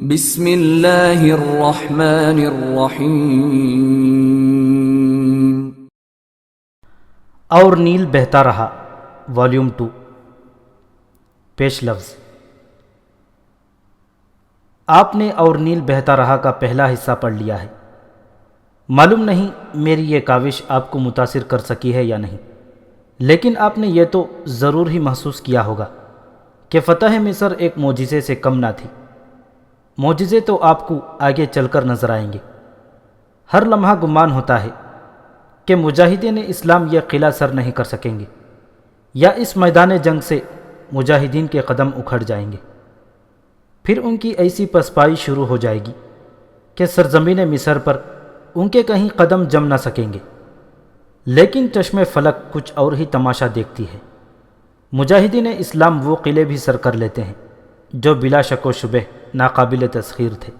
بسم اللہ الرحمن الرحیم۔ اور نیل بہتا رہا، والیوم 2، پیش لفظ۔ آپ نے اور نیل بہتا رہا کا پہلا حصہ پڑھ لیا ہے۔ معلوم نہیں میری یہ کاوش آپ کو متاثر کر سکی ہے یا نہیں، لیکن آپ نے یہ تو ضرور ہی محسوس کیا ہوگا کہ فتح مصر ایک معجزے سے کم نہ تھی۔ معجزے تو آپ کو آگے چل کر نظر آئیں گے۔ ہر لمحہ گمان ہوتا ہے کہ مجاہدین اسلام یہ قلعہ سر نہیں کر سکیں گے، یا اس میدان جنگ سے مجاہدین کے قدم اکھڑ جائیں گے۔ پھر ان کی ایسی پسپائی شروع ہو جائے گی کہ سرزمین مصر پر ان کے کہیں قدم جم نہ سکیں گے۔ لیکن چشم فلک کچھ اور ہی تماشا دیکھتی ہے۔ مجاہدین اسلام وہ قلعے بھی سر کر لیتے ہیں جو بلا شک و شبہ ناقابل تسخیر تھے۔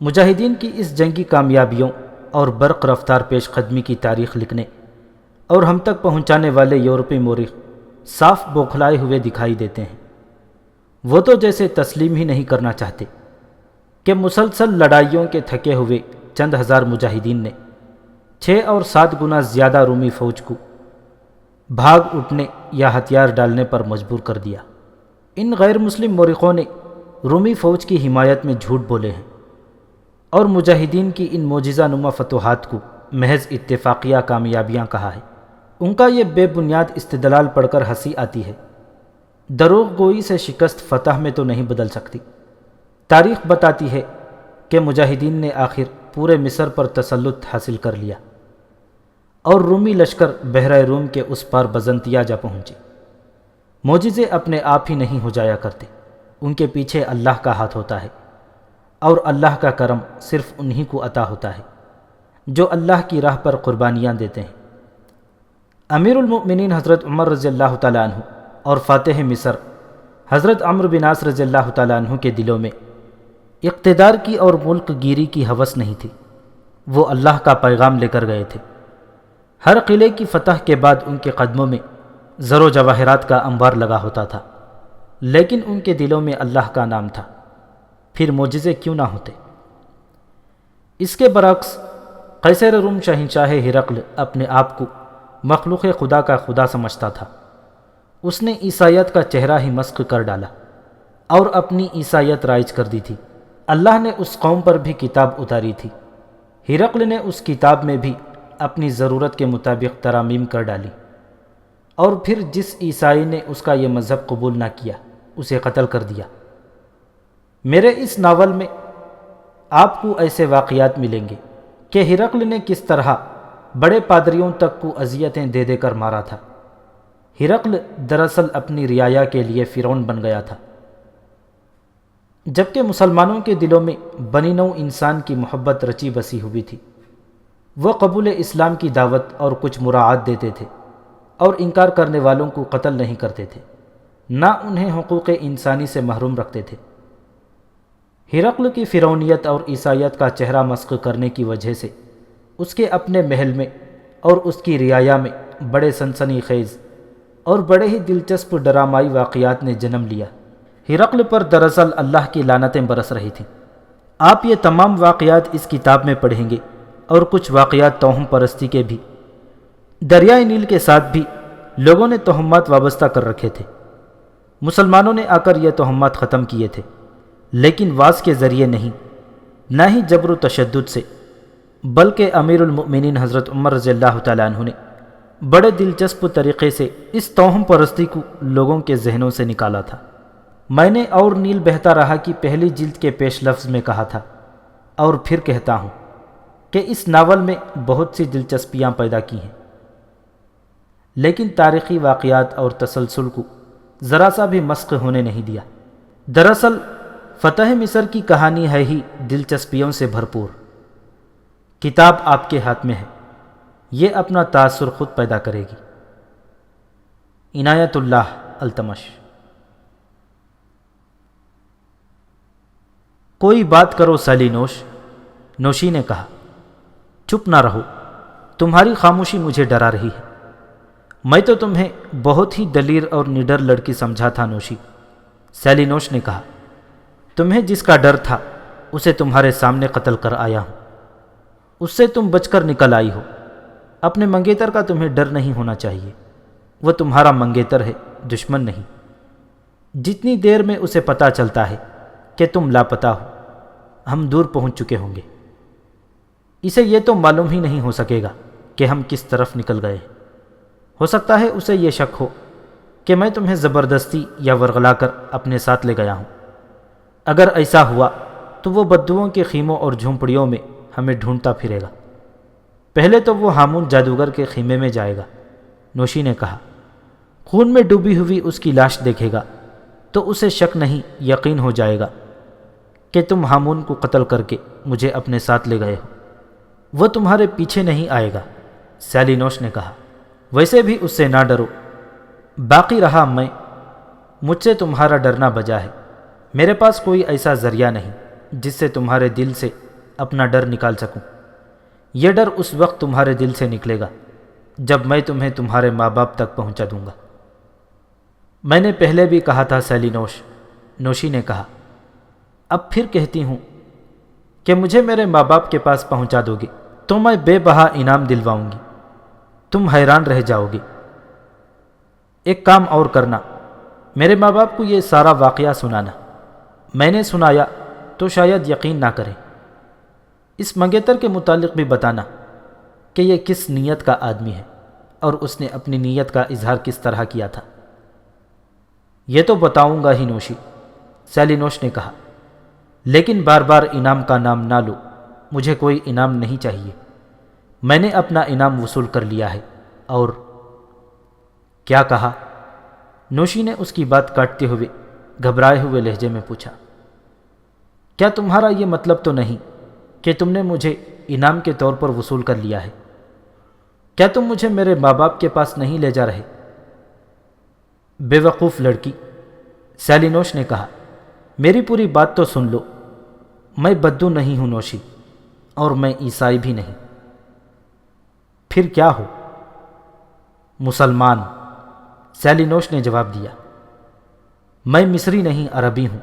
مجاہدین کی اس جنگی کامیابیوں اور برق رفتار پیش قدمی کی تاریخ لکھنے اور ہم تک پہنچانے والے یورپی مورخ صاف بوکھلائے ہوئے دکھائی دیتے ہیں۔ وہ تو جیسے تسلیم ہی نہیں کرنا چاہتے کہ مسلسل لڑائیوں کے تھکے ہوئے چند ہزار مجاہدین نے 6 اور 7 گنا زیادہ رومی فوج کو بھاگ اٹھنے یا ہتھیار ڈالنے پر مجبور کر دیا۔ ان غیر مسلم مورخوں نے رومی فوج کی حمایت میں جھوٹ بولے ہیں اور مجاہدین کی ان معجزہ نما فتوحات کو محض اتفاقیہ کامیابیاں کہا ہے۔ ان کا یہ بے بنیاد استدلال پڑھ کر ہنسی آتی ہے۔ دروغ گوئی سے شکست فتح میں تو نہیں بدل سکتی۔ تاریخ بتاتی ہے کہ مجاہدین نے آخر پورے مصر پر تسلط حاصل کر لیا اور رومی لشکر بحرۂ روم کے اس پار بزنطیہ جا پہنچے۔ معجزے اپنے آپ ہی نہیں ہو جایا کرتے، ان کے پیچھے اللہ کا ہاتھ ہوتا ہے، اور اللہ کا کرم صرف انہی کو عطا ہوتا ہے جو اللہ کی راہ پر قربانیاں دیتے ہیں۔ امیر المؤمنین حضرت عمر رضی اللہ تعالیٰ عنہ اور فاتح مصر حضرت عمرو بن عاص رضی اللہ تعالیٰ عنہ کے دلوں میں اقتدار کی اور ملک گیری کی ہوس نہیں تھی۔ وہ اللہ کا پیغام لے کر گئے تھے۔ ہر قلعے کی فتح کے بعد ان کے قدموں میں زر و جواہرات کا انبار لگا ہوتا تھا، لیکن ان کے دلوں میں اللہ کا نام تھا۔ پھر معجزے کیوں نہ ہوتے؟ اس کے برعکس قیصر روم شہنشاہ ہرقل اپنے آپ کو مخلوق خدا کا خدا سمجھتا تھا۔ اس نے عیسائیت کا چہرہ ہی مسخ کر ڈالا اور اپنی عیسائیت رائج کر دی تھی۔ اللہ نے اس قوم پر بھی کتاب اتاری تھی۔ ہرقل نے اس کتاب میں بھی اپنی ضرورت کے مطابق ترامیم کر ڈالی، اور پھر جس عیسائی نے اس کا یہ مذہب قبول نہ کیا اسے قتل کر دیا۔ میرے اس ناول میں آپ کو ایسے واقعات ملیں گے کہ ہرقل نے کس طرح بڑے پادریوں تک کو اذیتیں دے دے کر مارا تھا۔ ہرقل دراصل اپنی رعایا کے لیے فرعون بن گیا تھا، جبکہ مسلمانوں کے دلوں میں بنی نوع انسان کی محبت رچی بسی ہوئی تھی۔ وہ قبول اسلام کی دعوت اور کچھ مراعات دیتے تھے اور انکار کرنے والوں کو قتل نہیں کرتے تھے، نہ انہیں حقوق انسانی سے محروم رکھتے تھے۔ ہرقل کی فرعونیت اور عیسائیت کا چہرہ مسخ کرنے کی وجہ سے اس کے اپنے محل میں اور اس کی رعایا میں بڑے سنسنی خیز اور بڑے ہی دلچسپ ڈرامائی واقعات نے جنم لیا۔ ہرقل پر دراصل اللہ کی لعنتیں برس رہی تھیں۔ آپ یہ تمام واقعات اس کتاب میں پڑھیں گے، اور کچھ واقعات توہم پرستی کے بھی۔ دریائے نیل کے ساتھ بھی لوگوں نے تہمات وابستہ کر رکھے تھے۔ مسلمانوں نے آ کر یہ تہمات ختم کیے تھے، لیکن واز کے ذریعے نہیں، نہ ہی جبر و تشدد سے، بلکہ امیر المؤمنین حضرت عمر رضی اللہ تعالیٰ عنہ نے بڑے دلچسپ طریقے سے اس توہم پرستی کو لوگوں کے ذہنوں سے نکالا تھا۔ میں نے اور نیل بہتا رہا کی پہلی جلد کے پیش لفظ میں کہا تھا، اور پھر کہتا ہوں کہ اس ناول میں بہت سی دلچسپیاں پیدا کی ہیں، لیکن تاریخی واقعات اور تسلسل کو ذرا سا بھی مسخ ہونے نہیں دیا۔ دراصل فتح مصر کی کہانی ہے ہی دلچسپیوں سے بھرپور۔ کتاب آپ کے ہاتھ میں ہے، یہ اپنا تاثر خود پیدا کرے گی۔ عنایت اللہ التمش۔ کوئی بات کرو سالی نوش، نوشی نے کہا۔ چپ نہ رہو، تمہاری خاموشی مجھے ڈرا رہی ہے۔ میں تو تمہیں بہت ہی دلیر اور نڈر لڑکی سمجھا تھا نوشی، سیلی نوش نے کہا۔ تمہیں جس کا ڈر تھا اسے تمہارے سامنے قتل کر آیا ہوں۔ اس سے تم بچ کر نکل آئی ہو۔ اپنے منگیتر کا تمہیں ڈر نہیں ہونا چاہیے، وہ تمہارا منگیتر ہے، دشمن نہیں۔ جتنی دیر میں اسے پتہ چلتا ہے کہ تم لاپتہ ہو، ہم دور پہنچ چکے ہوں گے۔ اسے یہ تو معلوم ہی نہیں ہو سکے گا کہ ہم کس طرف نکل گئے۔ ہو سکتا ہے اسے یہ شک ہو کہ میں تمہیں زبردستی یا ورغلا کر اپنے ساتھ لے گیا ہوں۔ اگر ایسا ہوا تو وہ بدوؤں کے خیموں اور جھونپڑیوں میں ہمیں ڈھونڈتا پھرے گا۔ پہلے تو وہ ہامون جادوگر کے خیمے میں جائے گا، نوشی نے کہا۔ خون میں ڈوبی ہوئی اس کی لاش دیکھے گا تو اسے شک نہیں، یقین ہو جائے گا کہ تم ہامون کو قتل کر کے مجھے اپنے ساتھ لے گئے ہو۔ وہ تمہارے پیچھے نہیں آئے گا، سیلینوس نے کہا۔ ویسے بھی اس سے نہ ڈرو۔ باقی رہا میں، مجھ سے تمہارا ڈرنا بجا ہے۔ میرے پاس کوئی ایسا ذریعہ نہیں جس سے تمہارے دل سے اپنا ڈر نکال سکوں۔ یہ ڈر اس وقت تمہارے دل سے نکلے گا جب میں تمہیں تمہارے ماں باپ تک پہنچا دوں گا۔ میں نے پہلے بھی کہا تھا سیلینوس، نوشی نے کہا، اب پھر کہتی ہوں کہ مجھے میرے ماں باپ کے پاس پہنچا دو گے تو میں بے بہا انعام دلواؤں گی۔ تم حیران رہ جاؤ گے۔ ایک کام اور کرنا، میرے ماں باپ کو یہ سارا واقعہ سنانا۔ میں نے سنایا تو شاید یقین نہ کریں۔ اس منگیتر کے متعلق بھی بتانا کہ یہ کس نیت کا آدمی ہے اور اس نے اپنی نیت کا اظہار کس طرح کیا تھا۔ یہ تو بتاؤں گا ہی نوشی، سیلینوس نے کہا، لیکن بار بار انعام کا نام نہ لو۔ مجھے کوئی انعام نہیں چاہیے، میں نے اپنا انعام وصول کر لیا ہے۔ اور کیا کہا؟ نوشی نے اس کی بات کاٹتے ہوئے گھبرائے ہوئے لہجے میں پوچھا۔ کیا تمہارا یہ مطلب تو نہیں کہ تم نے مجھے انعام کے طور پر وصول کر لیا ہے؟ کیا تم مجھے میرے ماں باپ کے پاس نہیں لے جا رہے؟ بے وقوف لڑکی، سیلینوس نے کہا، میری پوری بات تو سن لو۔ میں بدو نہیں ہوں نوشی، اور میں عیسائی بھی نہیں۔ پھر کیا ہو؟ مسلمان، سیلینوس نے جواب دیا۔ میں مصری نہیں، عربی ہوں،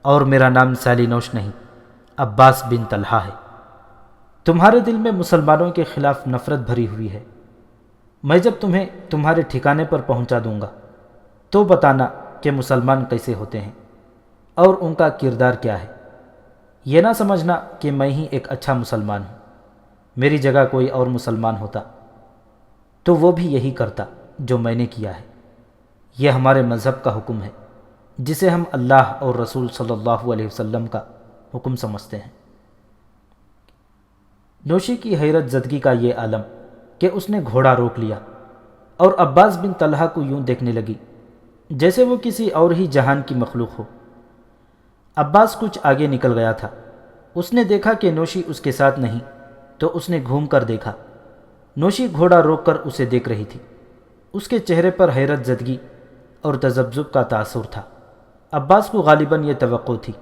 اور میرا نام سیلینوس نہیں، عباس بن طلحہ ہے۔ تمہارے دل میں مسلمانوں کے خلاف نفرت بھری ہوئی ہے۔ میں جب تمہیں تمہارے ٹھکانے پر پہنچا دوں گا تو بتانا کہ مسلمان کیسے ہوتے ہیں اور ان کا کردار کیا ہے۔ یہ نہ سمجھنا کہ میں ہی ایک اچھا مسلمان ہوں۔ میری جگہ کوئی اور مسلمان ہوتا تو وہ بھی یہی کرتا جو میں نے کیا ہے۔ یہ ہمارے مذہب کا حکم ہے جسے ہم اللہ اور رسول صلی اللہ علیہ وسلم کا حکم سمجھتے ہیں۔ نوشی کی حیرت زدگی کا یہ عالم کہ اس نے گھوڑا روک لیا اور عباس بن طلحہ کو یوں دیکھنے لگی جیسے وہ کسی اور ہی جہان کی مخلوق ہو۔ عباس کچھ آگے نکل گیا تھا۔ اس نے دیکھا کہ نوشی اس کے ساتھ نہیں تو اس نے گھوم کر دیکھا۔ نوشی گھوڑا روک کر اسے دیکھ رہی تھی۔ اس کے چہرے پر حیرت زدگی اور تذبذب کا تاثر تھا۔ عباس کو غالباً یہ توقع تھی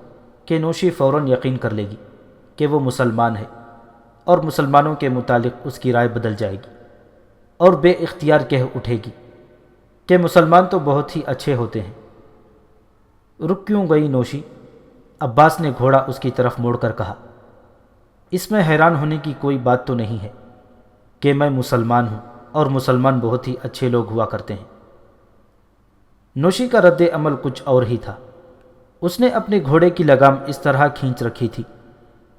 کہ نوشی فوراً یقین کر لے گی کہ وہ مسلمان ہے اور مسلمانوں کے متعلق اس کی رائے بدل جائے گی اور بے اختیار کہہ اٹھے گی کہ مسلمان تو بہت ہی اچھے ہوتے ہیں۔ رک کیوں گئی نوشی؟ عباس نے گھوڑا اس کی طرف موڑ کر کہا۔ اس میں حیران ہونے کی کوئی بات تو نہیں ہے کہ میں مسلمان ہوں اور مسلمان بہت ہی اچھے لوگ ہوا کرتے ہیں۔ نوشی کا رد عمل کچھ اور ہی تھا۔ اس نے اپنے گھوڑے کی لگام اس طرح کھینچ رکھی تھی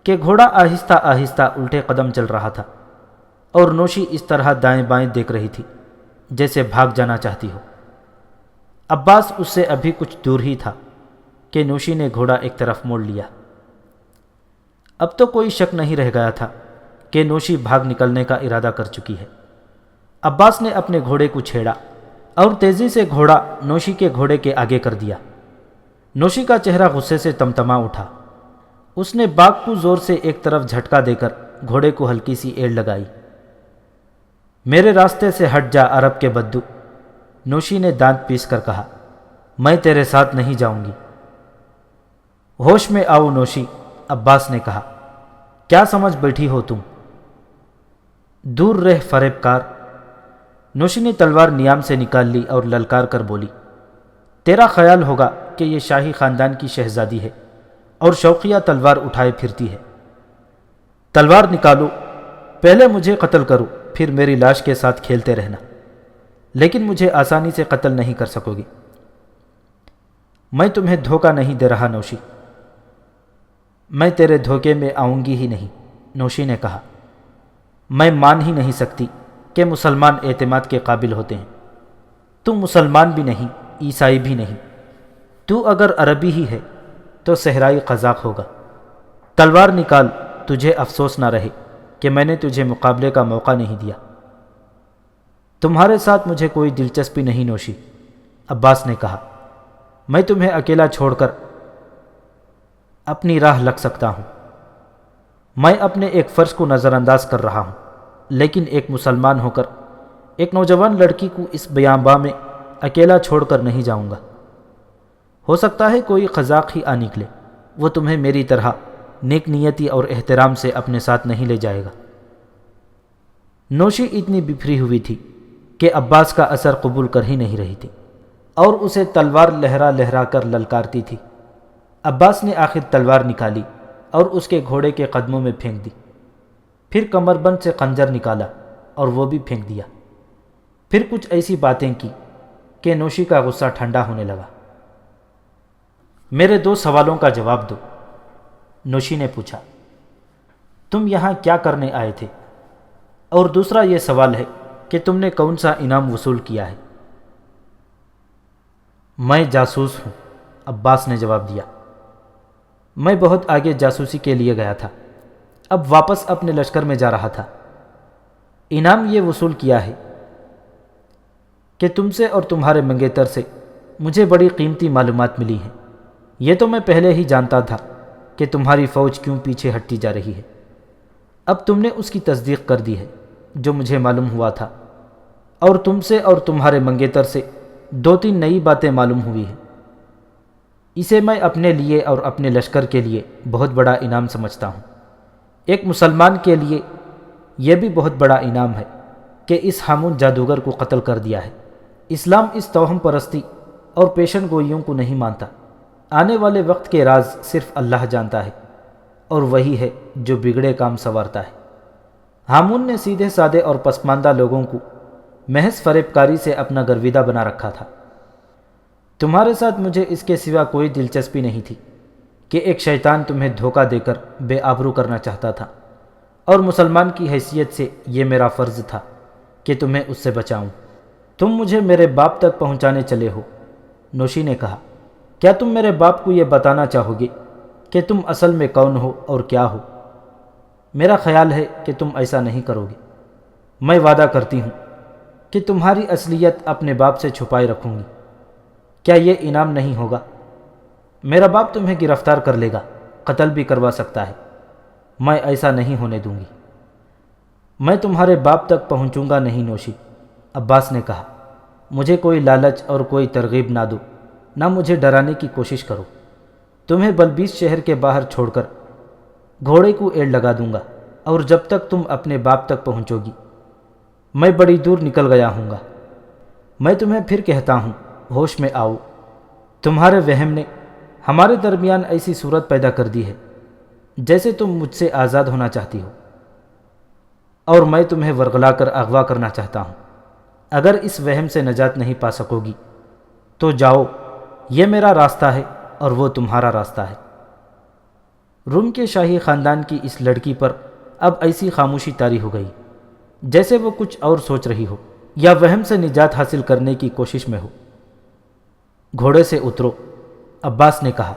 کہ گھوڑا آہستہ آہستہ الٹے قدم چل رہا تھا اور نوشی اس طرح دائیں بائیں دیکھ رہی تھی جیسے بھاگ جانا چاہتی ہو۔ عباس اس سے ابھی کچھ دور ہی تھا کہ نوشی نے گھوڑا ایک طرف موڑ لیا۔ اب تو کوئی شک نہیں رہ گیا تھا کہ نوشی بھاگ نکلنے کا ارادہ کر چکی ہے۔ عباس نے اپنے گھوڑے کو چھیڑا اور تیزی سے گھوڑا نوشی کے گھوڑے کے آگے کر دیا۔ نوشی کا چہرہ غصے سے تمتما اٹھا۔ اس نے باغ کو زور سے ایک طرف جھٹکا دے کر گھوڑے کو ہلکی سی ایڑ لگائی۔ میرے راستے سے ہٹ جا عرب کے بدو، نوشی نے دانت پیس کر کہا، میں تیرے ساتھ نہیں جاؤں گی۔ ہوش میں آؤ نوشی، عباس نے کہا، کیا سمجھ بیٹھی ہو تم؟ دور رہ فریب کار۔ نوشی نے تلوار نیام سے نکال لی اور للکار کر بولی، تیرا خیال ہوگا کہ یہ شاہی خاندان کی شہزادی ہے اور شوقیہ تلوار اٹھائے پھرتی ہے۔ تلوار نکالو، پہلے مجھے قتل کرو، پھر میری لاش کے ساتھ کھیلتے رہنا، لیکن مجھے آسانی سے قتل نہیں کر سکو گے۔ میں تمہیں دھوکہ نہیں دے رہا نوشی، میں تیرے دھوکے میں آؤں گی ہی نہیں، نوشی نے کہا۔ میں مان ہی نہیں سکتی کہ مسلمان اعتماد کے قابل ہوتے ہیں۔ تو مسلمان بھی نہیں، عیسائی بھی نہیں، تو اگر عربی ہی ہے تو صحرائی قزاق ہوگا۔ تلوار نکال، تجھے افسوس نہ رہے کہ میں نے تجھے مقابلے کا موقع نہیں دیا۔ تمہارے ساتھ مجھے کوئی دلچسپی نہیں نوشی، عباس نے کہا۔ میں تمہیں اکیلا چھوڑ کر اپنی راہ لگ سکتا ہوں۔ میں اپنے ایک فرض کو نظر انداز کر رہا ہوں، لیکن ایک مسلمان ہو کر ایک نوجوان لڑکی کو اس بیاباں میں اکیلا چھوڑ کر نہیں جاؤں گا۔ ہو سکتا ہے کوئی قزاق ہی آ نکلے، وہ تمہیں میری طرح نیک نیتی اور احترام سے اپنے ساتھ نہیں لے جائے گا۔ نوشی اتنی بفری ہوئی تھی کہ عباس کا اثر قبول کر ہی نہیں رہی تھی اور اسے تلوار لہرا لہرا کر للکارتی تھی۔ عباس نے آخر تلوار نکالی اور اس کے گھوڑے کے قدموں میں پھینک دی، پھر کمر بند سے خنجر نکالا اور وہ بھی پھینک دیا، پھر کچھ ایسی باتیں کی کہ نوشی کا غصہ ٹھنڈا ہونے لگا۔ میرے 2 سوالوں کا جواب دو، نوشی نے پوچھا۔ تم یہاں کیا کرنے آئے تھے؟ اور دوسرا یہ سوال ہے کہ تم نے کون سا انعام وصول کیا ہے؟ میں جاسوس ہوں، عباس نے جواب دیا۔ میں بہت آگے جاسوسی کے لیے گیا تھا، اب واپس اپنے لشکر میں جا رہا تھا۔ انعام یہ وصول کیا ہے کہ تم سے اور تمہارے منگیتر سے مجھے بڑی قیمتی معلومات ملی ہیں۔ یہ تو میں پہلے ہی جانتا تھا کہ تمہاری فوج کیوں پیچھے ہٹتی جا رہی ہے، اب تم نے اس کی تصدیق کر دی ہے جو مجھے معلوم ہوا تھا، اور تم سے اور تمہارے منگیتر سے 2-3 نئی باتیں معلوم ہوئی ہیں۔ اسے میں اپنے لیے اور اپنے لشکر کے لیے بہت بڑا انعام سمجھتا ہوں۔ ایک مسلمان کے لیے یہ بھی بہت بڑا انعام ہے کہ اس ہامون جادوگر کو قتل کر دیا ہے۔ اسلام اس توہم پرستی اور پیشن گوئیوں کو نہیں مانتا۔ آنے والے وقت کے راز صرف اللہ جانتا ہے، اور وہی ہے جو بگڑے کام سنوارتا ہے۔ ہامون نے سیدھے سادے اور پسماندہ لوگوں کو محض فریب کاری سے اپنا گرویدہ بنا رکھا تھا۔ تمہارے ساتھ مجھے اس کے سوا کوئی دلچسپی نہیں تھی کہ ایک شیطان تمہیں دھوکہ دے کر بے آبرو کرنا چاہتا تھا، اور مسلمان کی حیثیت سے یہ میرا فرض تھا کہ تمہیں اس سے بچاؤں۔ تم مجھے میرے باپ تک پہنچانے چلے ہو، نوشی نے کہا۔ کیا تم میرے باپ کو یہ بتانا چاہو گے کہ تم اصل میں کون ہو اور کیا ہو؟ میرا خیال ہے کہ تم ایسا نہیں کرو گے۔ میں وعدہ کرتی ہوں کہ تمہاری اصلیت اپنے باپ سے چھپائے رکھوں گی۔ کیا یہ انعام نہیں ہوگا؟ میرا باپ تمہیں گرفتار کر لے گا، قتل بھی کروا سکتا ہے۔ میں ایسا نہیں ہونے دوں گی۔ میں تمہارے باپ تک پہنچوں گا نہیں نوشی، عباس نے کہا۔ مجھے کوئی لالچ اور کوئی ترغیب نہ دو، نہ مجھے ڈرانے کی کوشش کرو۔ تمہیں بلبیس شہر کے باہر چھوڑ کر گھوڑے کو ایڑ لگا دوں گا، اور جب تک تم اپنے باپ تک پہنچو گی میں بڑی دور نکل گیا ہوں گا۔ میں تمہیں پھر کہتا ہوں، ہوش میں آؤ۔ تمہارے وہم نے ہمارے درمیان ایسی صورت پیدا کر دی ہے جیسے تم مجھ سے آزاد ہونا چاہتی ہو، اور میں تمہیں ورغلا کر اغوا کرنا چاہتا ہوں۔ اگر اس وہم سے نجات نہیں پا سکو گی تو جاؤ، یہ میرا راستہ ہے اور وہ تمہارا راستہ ہے۔ روم کے شاہی خاندان کی اس لڑکی پر اب ایسی خاموشی طاری ہو گئی جیسے وہ کچھ اور سوچ رہی ہو یا وہم سے نجات حاصل کرنے کی کوشش میں ہو۔ گھوڑے سے اترو، عباس نے کہا۔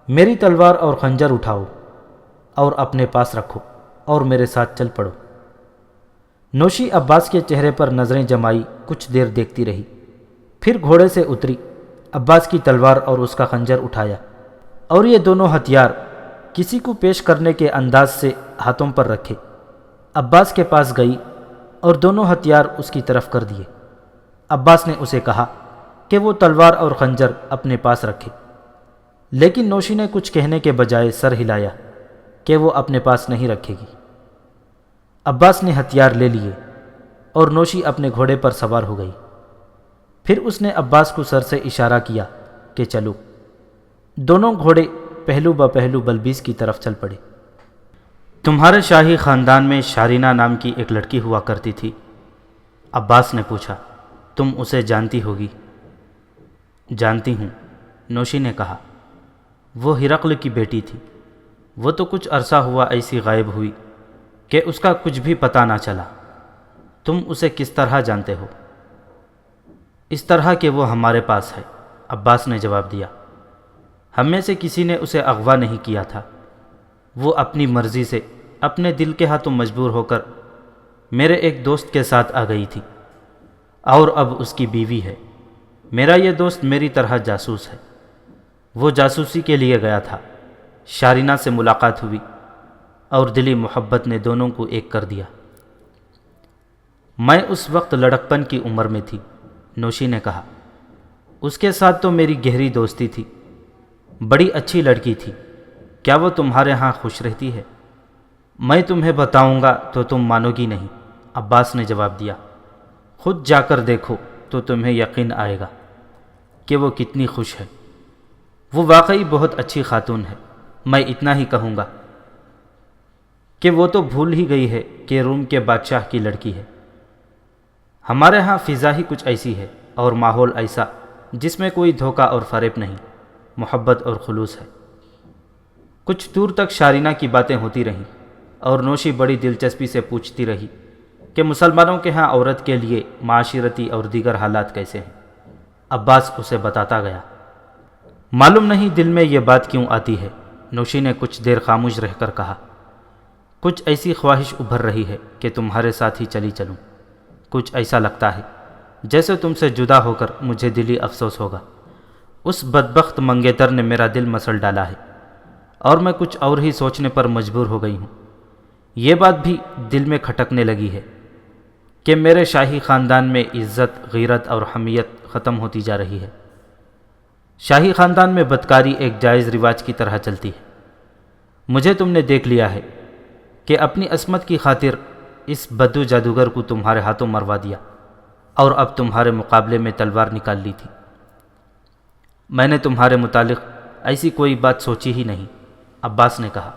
میری تلوار اور خنجر اٹھاؤ اور اپنے پاس رکھو اور میرے ساتھ چل پڑو۔ نوشی عباس کے چہرے پر نظریں جمائی کچھ دیر دیکھتی رہی، پھر گھوڑے سے اتری، عباس کی تلوار اور اس کا خنجر اٹھایا، اور یہ دونوں ہتھیار کسی کو پیش کرنے کے انداز سے ہاتھوں پر رکھے۔ عباس کے پاس گئی اور دونوں ہتھیار اس کی طرف کر دیے۔ عباس نے اسے کہا کہ وہ تلوار اور خنجر اپنے پاس رکھے، لیکن نوشی نے کچھ کہنے کے بجائے سر ہلایا کہ وہ اپنے پاس نہیں رکھے گی۔ عباس نے ہتھیار لے لیے اور نوشی اپنے گھوڑے پر سوار ہو گئی۔ پھر اس نے عباس کو سر سے اشارہ کیا کہ چلو۔ دونوں گھوڑے پہلو بپہلو بلبیس کی طرف چل پڑے۔ تمہارے شاہی خاندان میں شارینہ نام کی ایک لڑکی ہوا کرتی تھی؟ عباس نے پوچھا۔ تم اسے جانتی ہوگی؟ جانتی ہوں، نوشی نے کہا۔ وہ ہرقل کی بیٹی تھی۔ وہ تو کچھ عرصہ ہوا ایسی غائب ہوئی کہ اس کا کچھ بھی پتہ نہ چلا۔ تم اسے کس طرح جانتے ہو؟ اس طرح کہ وہ ہمارے پاس ہے، عباس نے جواب دیا۔ ہم میں سے کسی نے اسے اغوا نہیں کیا تھا۔ وہ اپنی مرضی سے اپنے دل کے ہاتھوں مجبور ہو کر میرے ایک دوست کے ساتھ آ گئی تھی، اور اب اس کی بیوی ہے۔ میرا یہ دوست میری طرح جاسوس ہے۔ وہ جاسوسی کے لیے گیا تھا۔ شارینہ سے ملاقات ہوئی اور دلی محبت نے دونوں کو ایک کر دیا۔ میں اس وقت لڑکپن کی عمر میں تھی، نوشی نے کہا۔ اس کے ساتھ تو میری گہری دوستی تھی۔ بڑی اچھی لڑکی تھی۔ کیا وہ تمہارے ہاں خوش رہتی ہے؟ میں تمہیں بتاؤں گا تو تم مانو گی نہیں، عباس نے جواب دیا۔ خود جا کر دیکھو تو تمہیں یقین آئے گا کہ وہ کتنی خوش ہے۔ وہ واقعی بہت اچھی خاتون ہے۔ میں اتنا ہی کہوں گا کہ وہ تو بھول ہی گئی ہے کہ روم کے بادشاہ کی لڑکی ہے۔ ہمارے ہاں فضا ہی کچھ ایسی ہے اور ماحول ایسا جس میں کوئی دھوکہ اور فریب نہیں، محبت اور خلوص ہے۔ کچھ دور تک شارینہ کی باتیں ہوتی رہیں اور نوشی بڑی دلچسپی سے پوچھتی رہی کہ مسلمانوں کے ہاں عورت کے لیے معاشرتی اور دیگر حالات کیسے ہیں۔ عباس اسے بتاتا گیا۔ معلوم نہیں دل میں یہ بات کیوں آتی ہے، نوشی نے کچھ دیر خاموش رہ کر کہا۔ کچھ ایسی خواہش ابھر رہی ہے کہ تمہارے ساتھ ہی چلی چلوں۔ کچھ ایسا لگتا ہے جیسے تم سے جدا ہو کر مجھے دلی افسوس ہوگا۔ اس بدبخت منگیتر نے میرا دل مسل ڈالا ہے اور میں کچھ اور ہی سوچنے پر مجبور ہو گئی ہوں۔ یہ بات بھی دل میں کھٹکنے لگی ہے کہ میرے شاہی خاندان میں عزت، غیرت اور حمیت ختم ہوتی جا رہی ہے۔ شاہی خاندان میں بدکاری ایک جائز رواج کی طرح چلتی ہے۔ مجھے تم نے دیکھ لیا ہے کہ اپنی عصمت کی خاطر اس بدو جادوگر کو تمہارے ہاتھوں مروا دیا اور اب تمہارے مقابلے میں تلوار نکال لی تھی۔ میں نے تمہارے متعلق ایسی کوئی بات سوچی ہی نہیں، عباس نے کہا،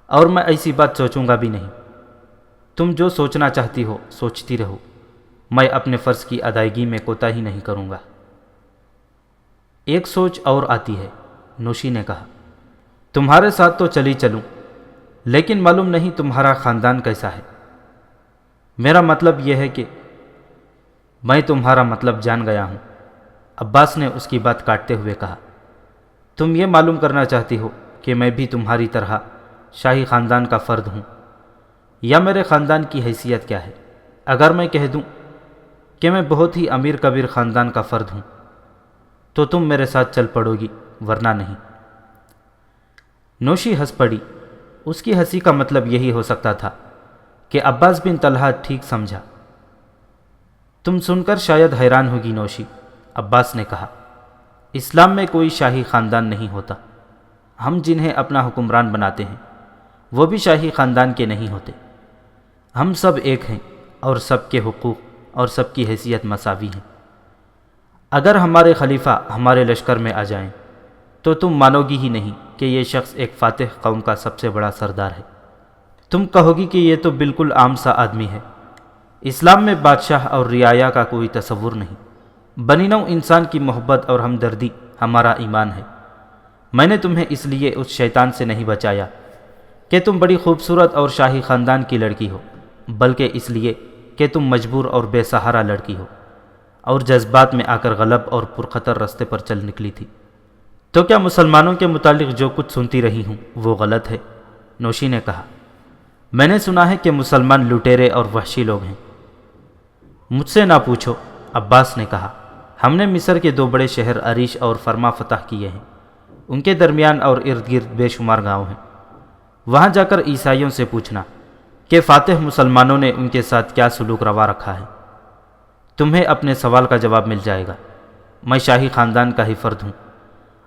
اور میں ایسی بات سوچوں گا بھی نہیں۔ تم جو سوچنا چاہتی ہو سوچتی رہو، میں اپنے فرض کی ادائیگی میں کوتاہی نہیں کروں گا۔ ایک سوچ اور آتی ہے، نوشی نے کہا۔ تمہارے ساتھ تو چلی چلوں، لیکن معلوم نہیں تمہارا خاندان کیسا ہے۔ میرا مطلب یہ ہے کہ میں تمہارا مطلب جان گیا ہوں، عباس نے اس کی بات کاٹتے ہوئے کہا۔ تم یہ معلوم کرنا چاہتی ہو کہ میں بھی تمہاری طرح شاہی خاندان کا فرد ہوں، یا میرے خاندان کی حیثیت کیا ہے؟ اگر میں کہہ دوں کہ میں بہت ہی امیر کبیر خاندان کا فرد ہوں تو تم میرے ساتھ چل پڑو گی، ورنہ نہیں۔ نوشی ہنس پڑی۔ اس کی ہنسی کا مطلب یہی ہو سکتا تھا کہ عباس بن طلحہ ٹھیک سمجھا۔ تم سن کر شاید حیران ہوگی نوشی، عباس نے کہا۔ اسلام میں کوئی شاہی خاندان نہیں ہوتا۔ ہم جنہیں اپنا حکمران بناتے ہیں وہ بھی شاہی خاندان کے نہیں ہوتے۔ ہم سب ایک ہیں اور سب کے حقوق اور سب کی حیثیت مساوی ہیں۔ اگر ہمارے خلیفہ ہمارے لشکر میں آ جائیں تو تم مانو گی ہی نہیں کہ یہ شخص ایک فاتح قوم کا سب سے بڑا سردار ہے۔ تم کہو گی کہ یہ تو بالکل عام سا آدمی ہے۔ اسلام میں بادشاہ اور رعایا کا کوئی تصور نہیں۔ بنی نوع انسان کی محبت اور ہمدردی ہمارا ایمان ہے۔ میں نے تمہیں اس لیے اس شیطان سے نہیں بچایا کہ تم بڑی خوبصورت اور شاہی خاندان کی لڑکی ہو، بلکہ اس لیے کہ تم مجبور اور بے سہارا لڑکی ہو اور جذبات میں آ کر غلط اور پرخطر راستے پر چل نکلی تھی۔ تو کیا مسلمانوں کے متعلق جو کچھ سنتی رہی ہوں وہ غلط ہے؟ نوشی نے کہا۔ میں نے سنا ہے کہ مسلمان لٹیرے اور وحشی لوگ ہیں۔ مجھ سے نہ پوچھو، عباس نے کہا۔ ہم نے مصر کے 2 بڑے شہر عریش اور فرما فتح کیے ہیں۔ ان کے درمیان اور ارد گرد بے شمار گاؤں ہیں۔ وہاں جا کر عیسائیوں سے پوچھنا کہ فاتح مسلمانوں نے ان کے ساتھ کیا سلوک روا رکھا ہے۔ تمہیں اپنے سوال کا جواب مل جائے گا۔ میں شاہی خاندان کا ہی فرد ہوں،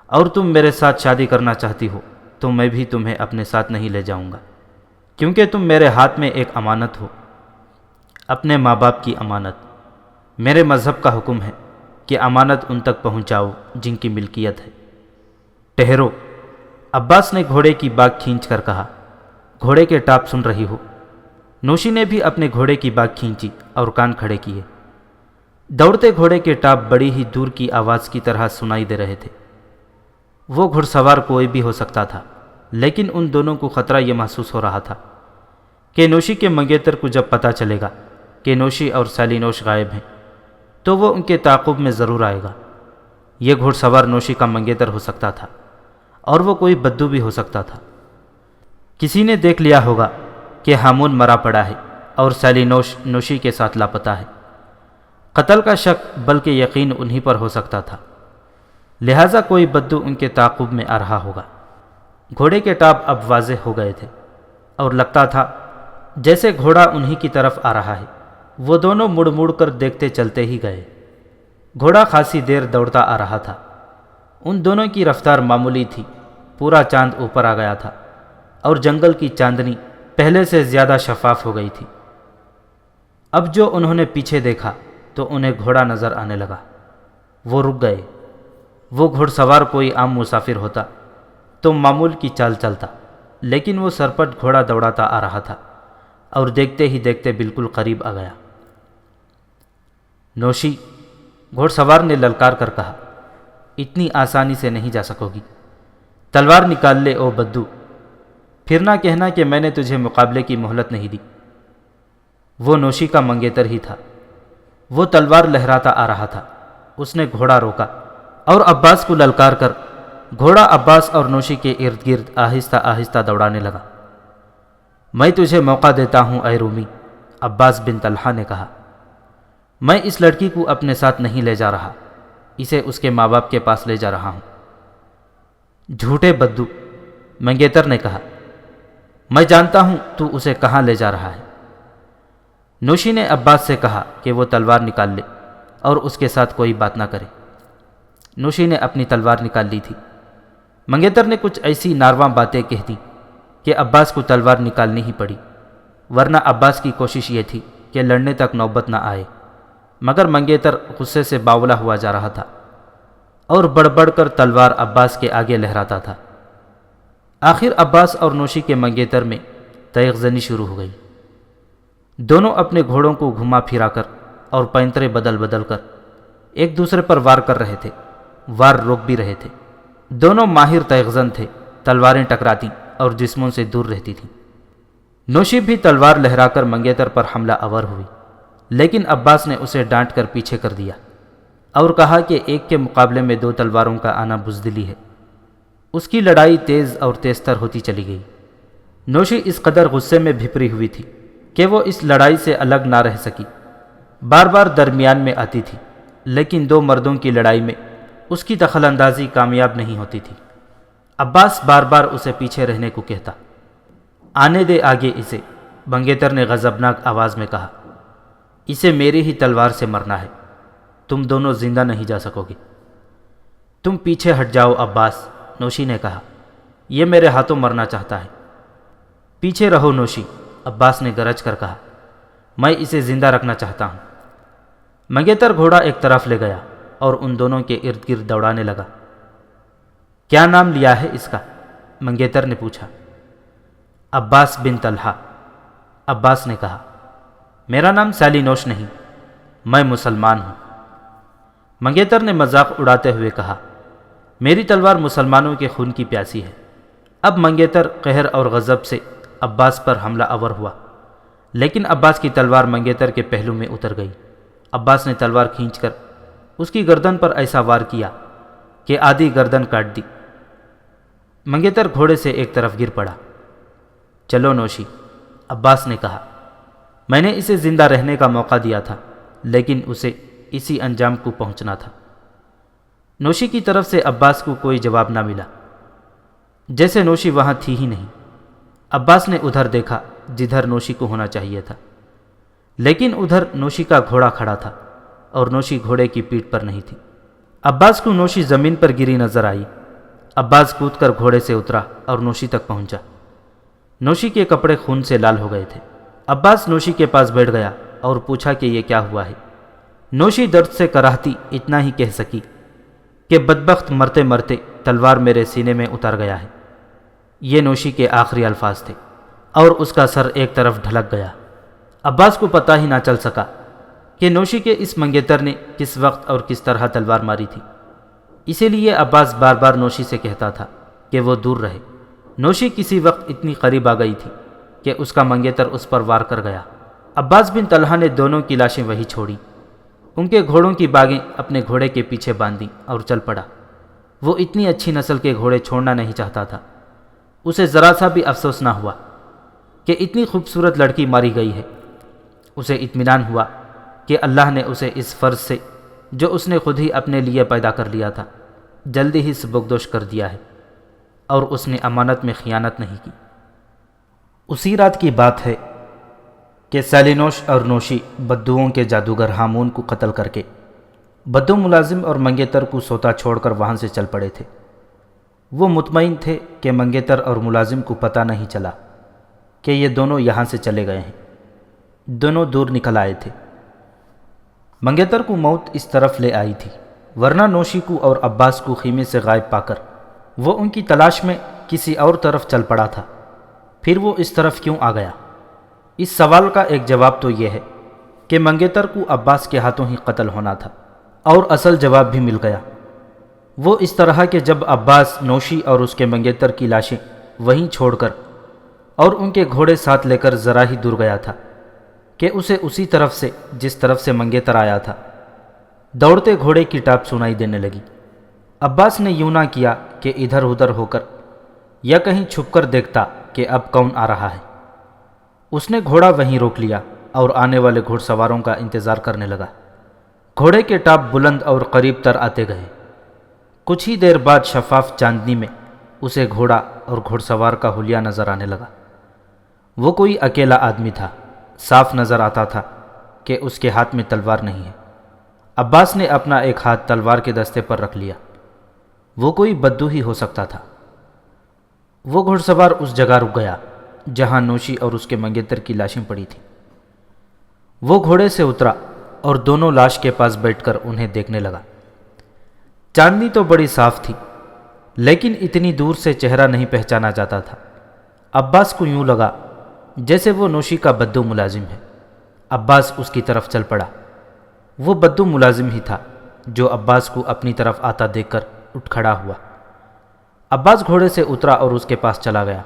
اور تم میرے ساتھ شادی کرنا چاہتی ہو تو میں بھی تمہیں اپنے ساتھ نہیں لے جاؤں گا، کیونکہ تم میرے ہاتھ میں ایک امانت ہو، اپنے ماں باپ کی امانت۔ میرے مذہب کا حکم ہے کہ امانت ان تک پہنچاؤ جن کی ملکیت ہے۔ ٹھہرو، عباس نے گھوڑے کی باگ کھینچ کر کہا، گھوڑے کے ٹاپ سن رہی ہو؟ نوشی نے بھی اپنے گھوڑے کی باگ کھینچی اور کان کھڑے کیے۔ دوڑتے گھوڑے کے ٹاپ بڑی ہی دور کی آواز کی طرح سنائی دے رہے تھے۔ وہ گھڑ سوار کوئی بھی ہو سکتا تھا، لیکن ان دونوں کو خطرہ یہ محسوس ہو رہا تھا کہ نوشی کے منگیتر کو جب پتہ چلے گا کہ نوشی اور سالی نوش غائب ہیں تو وہ ان کے تعاقب میں ضرور آئے گا۔ یہ گھڑ سوار نوشی کا منگیتر ہو سکتا تھا اور وہ کوئی بدو بھی ہو سکتا تھا۔ کسی نے دیکھ لیا ہوگا کہ ہامون مرا پڑا ہے اور سالی نوش نوشی کے ساتھ لاپتہ ہے۔ قتل کا شک بلکہ یقین انہی پر ہو سکتا تھا، لہٰذا کوئی بدو ان کے تعاقب میں آ رہا ہوگا۔ گھوڑے کے ٹاپ اب واضح ہو گئے تھے اور لگتا تھا جیسے گھوڑا انہی کی طرف آ رہا ہے۔ وہ دونوں مڑ مڑ کر دیکھتے چلتے ہی گئے۔ گھوڑا خاصی دیر دوڑتا آ رہا تھا۔ ان دونوں کی رفتار معمولی تھی۔ پورا چاند اوپر آ گیا تھا اور جنگل کی چاندنی پہلے سے زیادہ شفاف ہو گئی تھی۔ اب جو انہوں نے پیچھے دیکھا تو انہیں گھوڑا نظر آنے لگا۔ وہ رک گئے۔ وہ گھڑ سوار کوئی عام مسافر ہوتا تو معمول کی چال چلتا، لیکن وہ سرپٹ گھوڑا دوڑاتا آ رہا تھا اور دیکھتے ہی دیکھتے بالکل قریب آ گیا۔ نوشی، گھوڑ سوار نے للکار کر کہا، اتنی آسانی سے نہیں جا سکو گی۔ تلوار نکال لے او بدو، پھر نہ کہنا کہ میں نے تجھے مقابلے کی مہلت نہیں دی۔ وہ نوشی کا منگیتر ہی تھا۔ وہ تلوار لہراتا آ رہا تھا۔ اس نے گھوڑا روکا اور عباس کو للکار کر گھوڑا عباس اور نوشی کے ارد گرد آہستہ آہستہ دوڑانے لگا۔ میں تجھے موقع دیتا ہوں اے رومی، عباس بن طلحہ نے کہا۔ میں اس لڑکی کو اپنے ساتھ نہیں لے جا رہا، اسے اس کے ماں باپ کے پاس لے جا رہا ہوں۔ جھوٹے بدو، منگیتر نے کہا، میں جانتا ہوں تو اسے کہاں لے جا رہا ہے۔ نوشی نے عباس سے کہا کہ وہ تلوار نکال لے اور اس کے ساتھ کوئی بات نہ کرے۔ نوشی نے اپنی تلوار نکال لی تھی۔ منگیتر نے کچھ ایسی نارواں باتیں کہہ دیں کہ عباس کو تلوار نکالنی ہی پڑی، ورنہ عباس کی کوشش یہ تھی کہ لڑنے تک نوبت نہ آئے، مگر منگیتر غصے سے باولا ہوا جا رہا تھا اور بڑھ بڑھ کر تلوار عباس کے آگے لہراتا تھا۔ آخر عباس اور نوشی کے منگیتر میں تیغ زنی شروع ہو گئی۔ دونوں اپنے گھوڑوں کو گھما پھرا کر اور پینترے بدل بدل کر ایک دوسرے پر وار کر رہے تھے، وار روک بھی رہے تھے۔ دونوں ماہر تیغ زن تھے، تلواریں ٹکراتیں اور جسموں سے دور رہتی تھیں۔ نوشی بھی تلوار لہرا کر منگیتر پر حملہ آور ہوئی، لیکن عباس نے اسے ڈانٹ کر پیچھے کر دیا اور کہا کہ ایک کے مقابلے میں دو تلواروں کا آنا بزدلی ہے۔ اس کی لڑائی تیز اور تیز تر ہوتی چلی گئی۔ نوشی اس قدر غصے میں بھپری ہوئی تھی کہ وہ اس لڑائی سے الگ نہ رہ سکی، بار بار درمیان میں آتی تھی، لیکن دو مردوں کی لڑائی میں اس کی دخل اندازی کامیاب نہیں ہوتی تھی۔ عباس بار بار اسے پیچھے رہنے کو کہتا۔ آنے دے آگے اسے، منگیتر نے غضبناک آواز میں کہا، اسے میری ہی تلوار سے مرنا ہے، تم دونوں زندہ نہیں جا سکو گے۔ تم پیچھے ہٹ جاؤ عباس، نوشی نے کہا، یہ میرے ہاتھوں مرنا چاہتا ہے۔ پیچھے رہو نوشی، عباس نے گرج کر کہا، میں اسے زندہ رکھنا چاہتا ہوں۔ منگیتر گھوڑا ایک طرف لے گیا اور ان دونوں کے ارد گرد دوڑانے لگا۔ کیا نام لیا ہے اس کا؟ منگیتر نے پوچھا۔ عباس بن طلحہ، عباس نے کہا، میرا نام سالی نوش نہیں، میں مسلمان ہوں۔ منگیتر نے مذاق اڑاتے ہوئے کہا، میری تلوار مسلمانوں کے خون کی پیاسی ہے۔ اب منگیتر قہر اور غضب سے عباس پر حملہ آور ہوا، لیکن عباس کی تلوار منگیتر کے پہلو میں اتر گئی۔ عباس نے تلوار کھینچ کر اس کی گردن پر ایسا وار کیا کہ آدھی گردن کاٹ دی۔ منگیتر گھوڑے سے ایک طرف گر پڑا۔ چلو نوشی، عباس نے کہا، میں نے اسے زندہ رہنے کا موقع دیا تھا، لیکن اسے اسی انجام کو پہنچنا تھا۔ نوشی کی طرف سے عباس کو کوئی جواب نہ ملا، جیسے نوشی وہاں تھی ہی نہیں۔ عباس نے ادھر دیکھا جدھر نوشی کو ہونا چاہیے تھا، لیکن ادھر نوشی کا گھوڑا کھڑا تھا اور نوشی گھوڑے کی پیٹھ پر نہیں تھی۔ عباس کو نوشی زمین پر گری نظر آئی۔ عباس کود کر گھوڑے سے اترا اور نوشی تک پہنچا۔ نوشی کے کپڑے خون سے لال ہو گئے تھے۔ عباس نوشی کے پاس بیٹھ گیا اور پوچھا کہ یہ کیا ہوا ہے۔ نوشی درد سے کراہتی اتنا ہی کہہ سکی کہ بدبخت، مرتے مرتے تلوار میرے سینے میں اتر گیا ہے۔ یہ نوشی کے آخری الفاظ تھے اور اس کا سر ایک طرف ڈھلک گیا۔ عباس کو پتہ ہی نہ چل سکا کہ نوشی کے اس منگیتر نے کس وقت اور کس طرح تلوار ماری تھی۔ اسی لیے عباس بار بار نوشی سے کہتا تھا کہ وہ دور رہے۔ نوشی کسی وقت اتنی قریب آ گئی تھی کہ اس کا منگیتر اس پر وار کر گیا۔ عباس بن طلحہ نے دونوں کی لاشیں وہیں چھوڑیں، ان کے گھوڑوں کی باگیں اپنے گھوڑے کے پیچھے باندھیں اور چل پڑا۔ وہ اتنی اچھی نسل کے گھوڑے چھوڑنا نہیں چاہتا تھا۔ اسے ذرا سا بھی افسوس نہ ہوا کہ اتنی خوبصورت لڑکی ماری گئی ہے۔ اسے اطمینان ہوا کہ اللہ نے اسے اس فرض سے جو اس نے خود ہی اپنے لیے پیدا کر لیا تھا جلدی ہی سبکدوش کر دیا ہے، اور اس نے امانت میں خیانت نہیں کی۔ اسی رات کی بات ہے کہ سیلینوش اور نوشی بدوؤں کے جادوگر ہامون کو قتل کر کے بدو ملازم اور منگیتر کو سوتا چھوڑ کر وہاں سے چل پڑے تھے۔ وہ مطمئن تھے کہ منگیتر اور ملازم کو پتہ نہیں چلا کہ یہ دونوں یہاں سے چلے گئے ہیں۔ دونوں دور نکل آئے تھے۔ منگیتر کو موت اس طرف لے آئی تھی، ورنہ نوشی کو اور عباس کو خیمے سے غائب پا کر وہ ان کی تلاش میں کسی اور طرف چل پڑا تھا۔ پھر وہ اس طرف کیوں آ گیا؟ اس سوال کا ایک جواب تو یہ ہے کہ منگیتر کو عباس کے ہاتھوں ہی قتل ہونا تھا، اور اصل جواب بھی مل گیا۔ وہ اس طرح کہ جب عباس نوشی اور اس کے منگیتر کی لاشیں وہیں چھوڑ کر اور ان کے گھوڑے ساتھ لے کر ذرا ہی دور گیا تھا کہ اسے اسی طرف سے جس طرف سے منگیتر آیا تھا دوڑتے گھوڑے کی ٹاپ سنائی دینے لگی۔ عباس نے یوں نہ کیا کہ ادھر ادھر ہو کر یا کہیں چھپ کر دیکھتا کہ اب کون آ رہا ہے۔ اس نے گھوڑا وہیں روک لیا اور آنے والے گھوڑ سواروں کا انتظار کرنے لگا۔ گھوڑے کے ٹاپ بلند اور قریب تر آتے گئے۔ کچھ ہی دیر بعد شفاف چاندنی میں اسے گھوڑا اور گھوڑ سوار کا حلیہ نظر آنے لگا۔ وہ کوئی اکیلا آدمی تھا۔ صاف نظر آتا تھا کہ اس کے ہاتھ میں تلوار نہیں ہے۔ عباس نے اپنا ایک ہاتھ تلوار کے دستے پر رکھ لیا۔ وہ کوئی بدو ہی ہو سکتا تھا۔ وہ گھوڑ سوار اس جگہ رک گیا جہاں نوشی اور اس کے منگیتر کی لاشیں پڑی تھیں۔ وہ گھوڑے سے اترا اور دونوں لاش کے پاس بیٹھ کر انہیں دیکھنے لگا۔ چاندنی تو بڑی صاف تھی، لیکن اتنی دور سے چہرہ نہیں پہچانا جاتا تھا۔ عباس کو یوں لگا جیسے وہ نوشی کا بدو ملازم ہے۔ عباس اس کی طرف چل پڑا۔ وہ بدو ملازم ہی تھا جو عباس کو اپنی طرف آتا دیکھ کر اٹھ کھڑا ہوا۔ عباس گھوڑے سے اترا اور اس کے پاس چلا گیا۔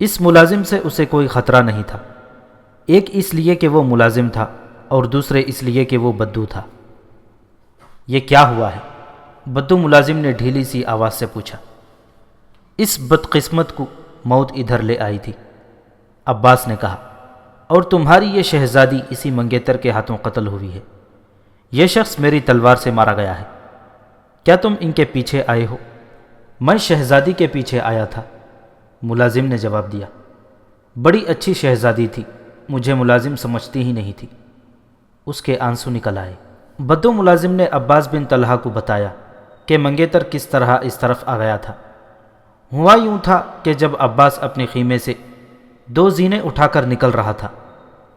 اس ملازم سے اسے کوئی خطرہ نہیں تھا، ایک اس لیے کہ وہ ملازم تھا اور دوسرے اس لیے کہ وہ بدو تھا۔ یہ کیا ہوا ہے؟ بدو ملازم نے ڈھیلی سی آواز سے پوچھا۔ اس بدقسمت کو موت ادھر لے آئی تھی، عباس نے کہا، اور تمہاری یہ شہزادی اسی منگیتر کے ہاتھوں قتل ہوئی ہے۔ یہ شخص میری تلوار سے مارا گیا ہے۔ کیا تم ان کے پیچھے آئے ہو؟ میں شہزادی کے پیچھے آیا تھا، ملازم نے جواب دیا۔ بڑی اچھی شہزادی تھی، مجھے ملازم سمجھتی ہی نہیں تھی۔ اس کے آنسو نکل آئے۔ بدو ملازم نے عباس بن طلحہ کو بتایا کہ منگیتر کس طرح اس طرف آ گیا تھا۔ ہوا یوں تھا کہ جب عباس اپنے خیمے سے 2 زینے اٹھا کر نکل رہا تھا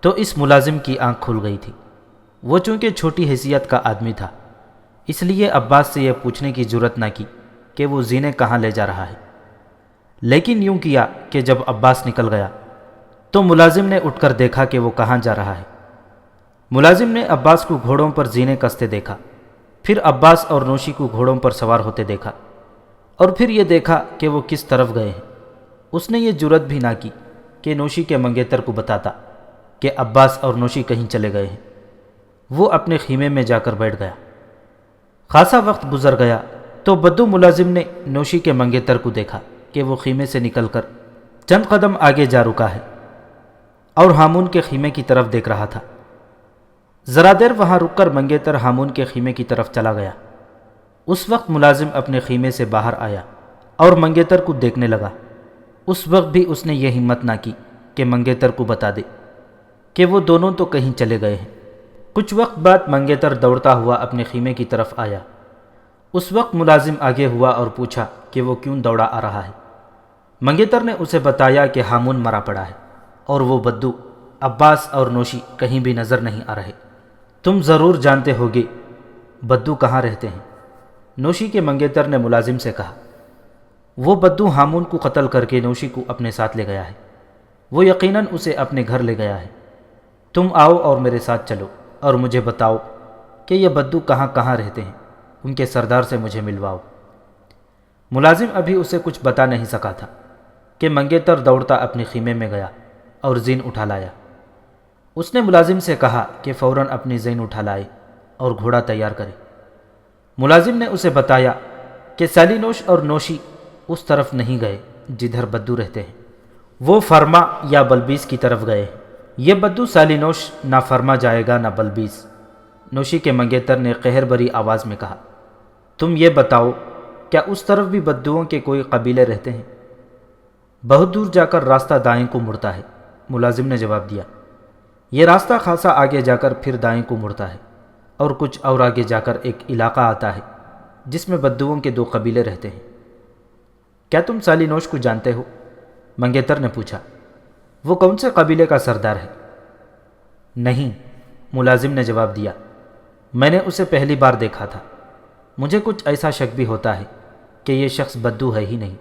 تو اس ملازم کی آنکھ کھل گئی تھی۔ وہ چونکہ چھوٹی حیثیت کا آدمی تھا، اس لیے عباس سے یہ پوچھنے کی جرت نہ کی کہ وہ زینے کہاں لے جا رہا ہے، لیکن یوں کیا کہ جب عباس نکل گیا تو ملازم نے اٹھ کر دیکھا کہ وہ کہاں جا رہا ہے۔ ملازم نے عباس کو گھوڑوں پر زینے کستے دیکھا، پھر عباس اور نوشی کو گھوڑوں پر سوار ہوتے دیکھا، اور پھر یہ دیکھا کہ وہ کس طرف گئے ہیں۔ اس نے یہ جرت بھی نہ کی کہ نوشی کے منگیتر کو بتاتا کہ عباس اور نوشی کہیں چلے گئے ہیں۔ وہ اپنے خیمے میں جا کر بیٹھ گیا۔ خاصا وقت گزر گیا تو بدو ملازم نے نوشی کے منگیتر کو دیکھا کہ وہ خیمے سے نکل کر چند قدم آگے جا رکا ہے اور ہامون کے خیمے کی طرف دیکھ رہا تھا۔ ذرا دیر وہاں رک کر منگیتر ہامون کے خیمے کی طرف چلا گیا۔ اس وقت ملازم اپنے خیمے سے باہر آیا اور منگیتر کو دیکھنے لگا۔ اس وقت بھی اس نے یہ ہمت نہ کی کہ منگیتر کو بتا دے کہ وہ دونوں تو کہیں چلے گئے ہیں۔ کچھ وقت بعد منگیتر دوڑتا ہوا اپنے خیمے کی طرف آیا۔ اس وقت ملازم آگے ہوا اور پوچھا کہ وہ کیوں دوڑا آ رہا ہے۔ منگیتر نے اسے بتایا کہ ہامون مرا پڑا ہے اور وہ بدو عباس اور نوشی کہیں بھی نظر نہیں آ رہے۔ تم ضرور جانتے ہوگے بدو کہاں رہتے ہیں، نوشی کے منگیتر نے ملازم سے کہا۔ وہ بدو ہامون کو قتل کر کے نوشی کو اپنے ساتھ لے گیا ہے۔ وہ یقیناً اسے اپنے گھر لے گیا ہے۔ تم آؤ اور میرے ساتھ چلو اور مجھے بتاؤ کہ یہ بدو کہاں کہاں رہتے ہیں، ان کے سردار سے مجھے ملواؤ۔ ملازم ابھی اسے کچھ بتا نہیں سکا تھا کہ منگیتر دوڑتا اپنے خیمے میں گیا اور زین اٹھا لایا۔ اس نے ملازم سے کہا کہ فوراً اپنی زین اٹھا لائے اور گھوڑا تیار کرے۔ ملازم نے اسے بتایا کہ سالینوش اور نوشی اس طرف نہیں گئے جدھر بدو رہتے ہیں، وہ فرما یا بلبیس کی طرف گئے ہیں۔ یہ بدو سالینوش نہ فرما جائے گا نہ بلبیس۔ نوشی کے منگیتر نے قہر بری آواز میں کہا، تم یہ بتاؤ کیا اس طرف بھی بدوؤں کے کوئی قبیلے رہتے ہیں؟ بہت دور جا کر راستہ دائیں کو مڑتا ہے، ملازم نے جواب دیا۔ یہ راستہ خاصا آگے جا کر پھر دائیں کو مڑتا ہے اور کچھ اور آگے جا کر ایک علاقہ آتا ہے جس میں بدوؤں کے 2 قبیلے رہتے ہیں۔ کیا تم سالینوش کو جانتے ہو؟ منگیتر نے پوچھا۔ وہ کون سے قبیلے کا سردار ہے؟ نہیں، ملازم نے جواب دیا، میں نے اسے پہلی بار دیکھا تھا۔ مجھے کچھ ایسا شک بھی ہوتا ہے کہ یہ شخص بدو ہے ہی نہیں۔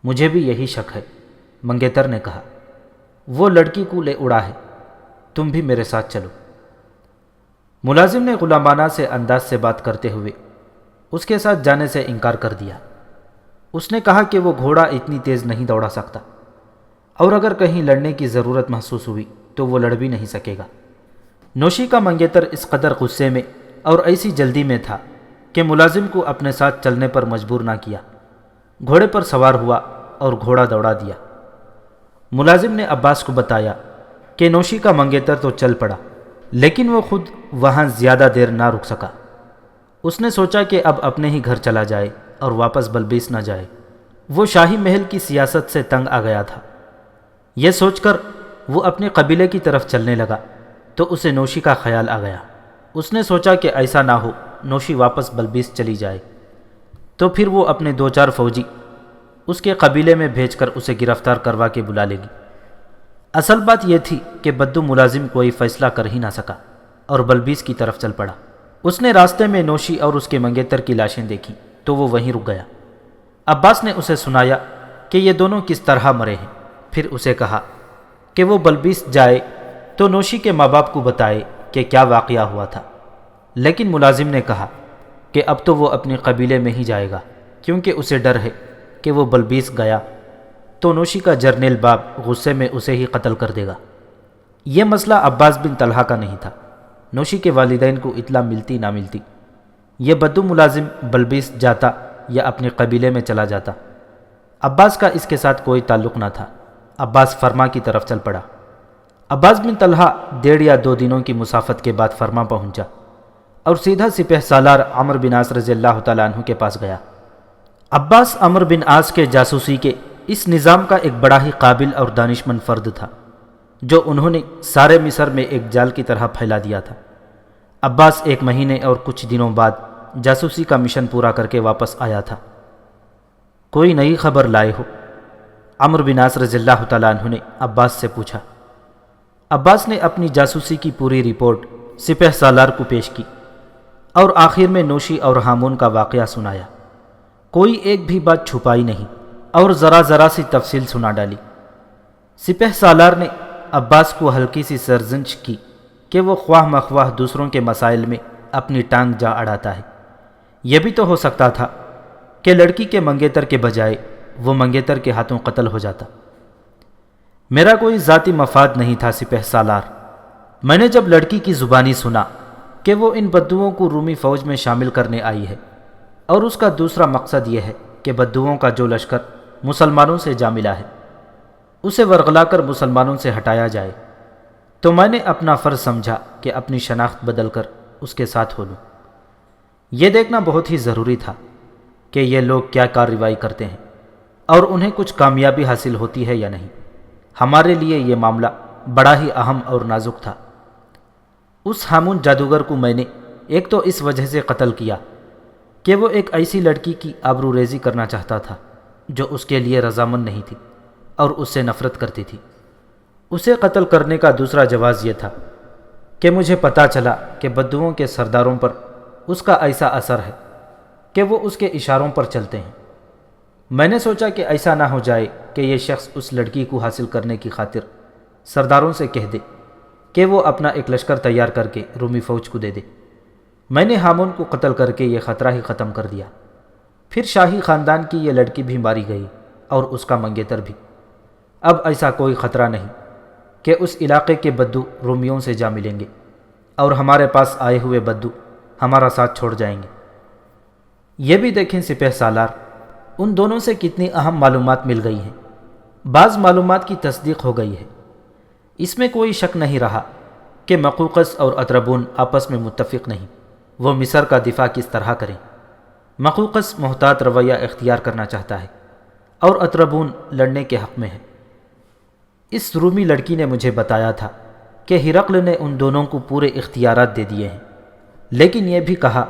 مجھے بھی یہی شک ہے، منگیتر نے کہا۔ وہ لڑکی کو لے اڑا ہے، تم بھی میرے ساتھ چلو۔ ملازم نے غلامانہ سے انداز سے بات کرتے ہوئے اس کے ساتھ جانے سے انکار کر دیا۔ اس نے کہا کہ وہ گھوڑا اتنی تیز نہیں دوڑا سکتا، اور اگر کہیں لڑنے کی ضرورت محسوس ہوئی تو وہ لڑ بھی نہیں سکے گا۔ نوشی کا منگیتر اس قدر غصے میں اور ایسی جلدی میں تھا کہ ملازم کو اپنے ساتھ چلنے پر مجبور نہ کیا۔ گھوڑے پر سوار ہوا اور گھوڑا دوڑا دیا۔ ملازم نے عباس کو بتایا کہ نوشی کا منگیتر تو چل پڑا، لیکن وہ خود وہاں زیادہ دیر نہ رک سکا۔ اس نے سوچا کہ اب اپنے ہی گھر چلا جائے اور واپس بلبیس نہ جائے۔ وہ شاہی محل کی سیاست سے تنگ آ گیا تھا۔ یہ سوچ کر وہ اپنے قبیلے کی طرف چلنے لگا تو اسے نوشی کا خیال آ گیا۔ اس نے سوچا کہ ایسا نہ ہو نوشی واپس بلبیس چلی جائے، تو پھر وہ اپنے 2-4 فوجی اس کے قبیلے میں بھیج کر اسے گرفتار کروا کے بلا لے گی۔ اصل بات یہ تھی کہ بدو ملازم کوئی فیصلہ کر ہی نہ سکا اور بلبیس کی طرف چل پڑا۔ اس نے راستے میں نوشی اور اس کے منگیتر کی لاشیں دیکھی تو وہ وہیں رک گیا۔ عباس نے اسے سنایا کہ یہ دونوں کس طرح مرے ہیں، پھر اسے کہا کہ وہ بلبیس جائے تو نوشی کے ماں باپ کو بتائے کہ کیا واقعہ ہوا تھا، لیکن ملازم نے کہا کہ اب تو وہ اپنے قبیلے میں ہی جائے گا، کیونکہ اسے ڈر ہے کہ وہ بلبیس گیا تو نوشی کا جرنیل باپ غصے میں اسے ہی قتل کر دے گا۔ یہ مسئلہ عباس بن طلحہ کا نہیں تھا۔ نوشی کے والدین کو اطلاع ملتی نہ ملتی، یہ بدو ملازم بلبیس جاتا یا اپنے قبیلے میں چلا جاتا، عباس کا اس کے ساتھ کوئی تعلق نہ تھا۔ عباس فرما کی طرف چل پڑا۔ عباس بن طلحہ 1.5 یا 2 دنوں کی مسافت کے بعد فرما پہنچا اور سیدھا سپہ سالار عمرو بن عاص رضی اللہ تعالیٰ عنہ کے پاس گیا۔ عباس عمرو بن عاص کے جاسوسی کے اس نظام کا ایک بڑا ہی قابل اور دانشمند فرد تھا، جو انہوں نے سارے مصر میں ایک جال کی طرح پھیلا دیا تھا۔ عباس 1 مہینے اور کچھ دنوں بعد جاسوسی کا مشن پورا کر کے واپس آیا تھا۔ کوئی نئی خبر لائے ہو؟ عمرو بن عاص رضی اللہ تعالیٰ عنہ نے عباس سے پوچھا۔ عباس نے اپنی جاسوسی کی پوری رپورٹ سپہ سالار کو پیش کی اور آخر میں نوشی اور ہامون کا واقعہ سنایا۔ کوئی ایک بھی بات چھپائی نہیں اور ذرا ذرا سی تفصیل سنا ڈالی۔ سپہ سالار نے عباس کو ہلکی سی سرزنش کی کہ وہ خواہ مخواہ دوسروں کے مسائل میں اپنی ٹانگ جا اڑاتا ہے۔ یہ بھی تو ہو سکتا تھا کہ لڑکی کے منگیتر کے بجائے وہ منگیتر کے ہاتھوں قتل ہو جاتا۔ میرا کوئی ذاتی مفاد نہیں تھا سپہ سالار۔ میں نے جب لڑکی کی زبانی سنا کہ وہ ان بدوؤں کو رومی فوج میں شامل کرنے آئی ہے اور اس کا دوسرا مقصد یہ ہے کہ بدوؤں کا جو لشکر مسلمانوں سے جا ملا ہے اسے ورغلا کر مسلمانوں سے ہٹایا جائے، تو میں نے اپنا فرض سمجھا کہ اپنی شناخت بدل کر اس کے ساتھ ہو لوں۔ یہ دیکھنا بہت ہی ضروری تھا کہ یہ لوگ کیا کارروائی کرتے ہیں اور انہیں کچھ کامیابی حاصل ہوتی ہے یا نہیں۔ ہمارے لیے یہ معاملہ بڑا ہی اہم اور نازک تھا۔ اس ہامون جادوگر کو میں نے ایک تو اس وجہ سے قتل کیا کہ وہ ایک ایسی لڑکی کی آبروریزی کرنا چاہتا تھا جو اس کے لیے رضامند نہیں تھی اور اس سے نفرت کرتی تھی۔ اسے قتل کرنے کا دوسرا جواز یہ تھا کہ مجھے پتہ چلا کہ بدوؤں کے سرداروں پر اس کا ایسا اثر ہے کہ وہ اس کے اشاروں پر چلتے ہیں۔ میں نے سوچا کہ ایسا نہ ہو جائے کہ یہ شخص اس لڑکی کو حاصل کرنے کی خاطر سرداروں سے کہہ دے کہ وہ اپنا ایک لشکر تیار کر کے رومی فوج کو دے دے۔ میں نے ہامون کو قتل کر کے یہ خطرہ ہی ختم کر دیا۔ پھر شاہی خاندان کی یہ لڑکی بھی ماری گئی اور اس کا منگیتر بھی۔ اب ایسا کوئی خطرہ نہیں کہ اس علاقے کے بدو رومیوں سے جا ملیں گے اور ہمارے پاس آئے ہوئے بدو ہمارا ساتھ چھوڑ جائیں گے۔ یہ بھی دیکھیں سپہ سالار، ان دونوں سے کتنی اہم معلومات مل گئی ہیں۔ بعض معلومات کی تصدیق ہو گئی ہے۔ اس میں کوئی شک نہیں رہا کہ مقوقس اور اطربون آپس میں متفق نہیں، وہ مصر کا دفاع کس طرح کریں۔ مقوقس محتاط رویہ اختیار کرنا چاہتا ہے اور اطربون لڑنے کے حق میں ہے۔ اس رومی لڑکی نے مجھے بتایا تھا کہ ہرقل نے ان دونوں کو پورے اختیارات دے دیے ہیں، لیکن یہ بھی کہا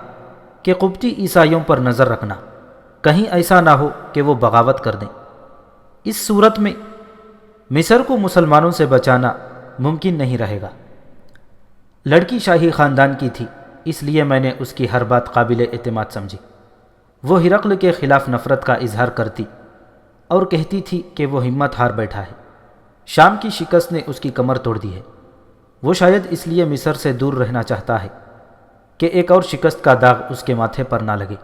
کہ قبطی عیسائیوں پر نظر رکھنا، کہیں ایسا نہ ہو کہ وہ بغاوت کر دیں۔ اس صورت میں مصر کو مسلمانوں سے بچانا ممکن نہیں رہے گا۔ لڑکی شاہی خاندان کی تھی، اس لیے میں نے اس کی ہر بات قابل اعتماد سمجھی۔ وہ ہرقل کے خلاف نفرت کا اظہار کرتی اور کہتی تھی کہ وہ ہمت ہار بیٹھا ہے، شام کی شکست نے اس کی کمر توڑ دی ہے۔ وہ شاید اس لیے مصر سے دور رہنا چاہتا ہے کہ ایک اور شکست کا داغ اس کے ماتھے پر نہ لگے۔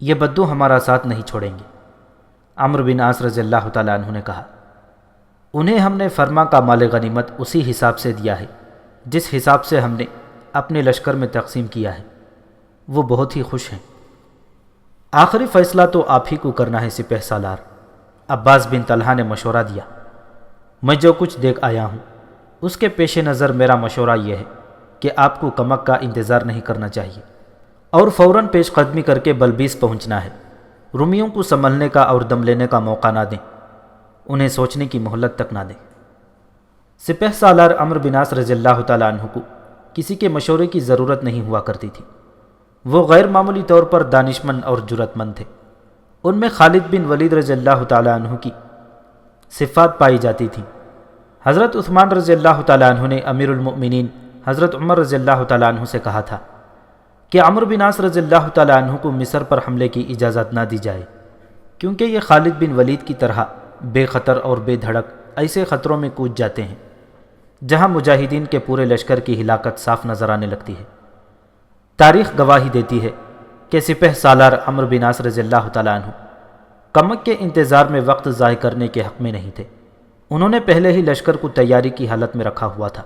یہ بدو ہمارا ساتھ نہیں چھوڑیں گے، عمرو بن عاص رضی اللہ تعالیٰ عنہ نے کہا۔ انہیں ہم نے فرما کا مال غنیمت اسی حساب سے دیا ہے جس حساب سے ہم نے اپنے لشکر میں تقسیم کیا ہے۔ وہ بہت ہی خوش ہیں۔ آخری فیصلہ تو آپ ہی کو کرنا ہے سپہ سالار، عباس بن طلحہ نے مشورہ دیا۔ میں جو کچھ دیکھ آیا ہوں اس کے پیش نظر میرا مشورہ یہ ہے کہ آپ کو کمک کا انتظار نہیں کرنا چاہیے اور فوراً پیش قدمی کر کے بلبیس پہنچنا ہے۔ رومیوں کو سنبھلنے کا اور دم لینے کا موقع نہ دیں، انہیں سوچنے کی مہلت تک نہ دیں۔ سپہ سالار عمرو بن عاص رضی اللہ تعالیٰ عنہ کو کسی کے مشورے کی ضرورت نہیں ہوا کرتی تھی۔ وہ غیر معمولی طور پر دانشمند اور جرأت مند تھے۔ ان میں خالد بن ولید رضی اللہ تعالیٰ عنہ کی صفات پائی جاتی تھیں۔ حضرت عثمان رضی اللہ تعالیٰ عنہ نے امیر المؤمنین حضرت عمر رضی اللہ تعالیٰ عنہ سے کہا تھا کہ عمرو بن عاص رضی اللہ تعالیٰ عنہ کو مصر پر حملے کی اجازت نہ دی جائے، کیونکہ یہ خالد بن ولید کی طرح بے خطر اور بے دھڑک ایسے خطروں میں کود جاتے ہیں جہاں مجاہدین کے پورے لشکر کی ہلاکت صاف نظر آنے لگتی ہے۔ تاریخ گواہی دیتی ہے کہ سپہ سالار عمرو بن عاص رضی اللہ تعالیٰ عنہ کمک کے انتظار میں وقت ضائع کرنے کے حق میں نہیں تھے۔ انہوں نے پہلے ہی لشکر کو تیاری کی حالت میں رکھا ہوا تھا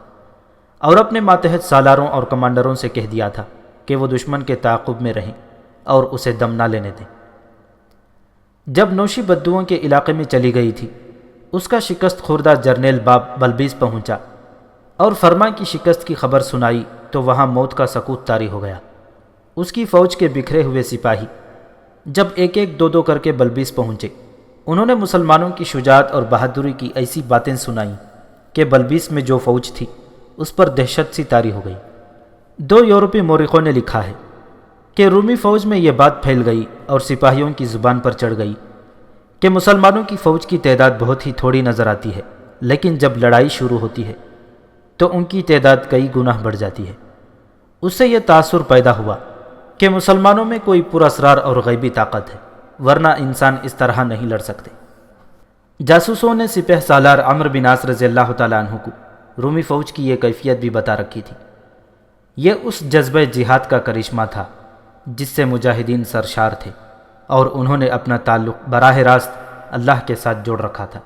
اور اپنے ماتحت سالاروں اور کمانڈروں سے کہہ دیا تھا کہ وہ دشمن کے تعاقب میں رہیں اور اسے دم نہ لینے دیں۔ جب نوشی بدوؤں کے علاقے میں چلی گئی تھی، اس کا شکست خوردہ جرنیل باب بلبیس پہنچا اور فرما کی شکست کی خبر سنائی تو وہاں موت کا سکوت طاری ہو گیا۔ اس کی فوج کے بکھرے ہوئے سپاہی جب ایک ایک دو دو کر کے بلبیس پہنچے، انہوں نے مسلمانوں کی شجاعت اور بہادری کی ایسی باتیں سنائیں کہ بلبیس میں جو فوج تھی اس پر دہشت سی طاری ہو گئی۔ دو یورپی مورخوں نے لکھا ہے کہ رومی فوج میں یہ بات پھیل گئی اور سپاہیوں کی زبان پر چڑھ گئی کہ مسلمانوں کی فوج کی تعداد بہت ہی تھوڑی نظر آتی ہے، لیکن جب لڑائی شروع ہوتی ہے تو ان کی تعداد کئی گنا بڑھ جاتی ہے۔ اس سے یہ تاثر پیدا ہوا کہ مسلمانوں میں کوئی پراسرار اور غیبی طاقت ہے، ورنہ انسان اس طرح نہیں لڑ سکتے۔ جاسوسوں نے سپہ سالار عمرو بن عاص رضی اللہ تعالیٰ عنہ کو رومی فوج کی یہ کیفیت بھی بتا رکھی تھی۔ یہ اس جذبہ جہاد کا کرشمہ تھا جس سے مجاہدین سرشار تھے اور انہوں نے اپنا تعلق براہ راست اللہ کے ساتھ جوڑ رکھا تھا۔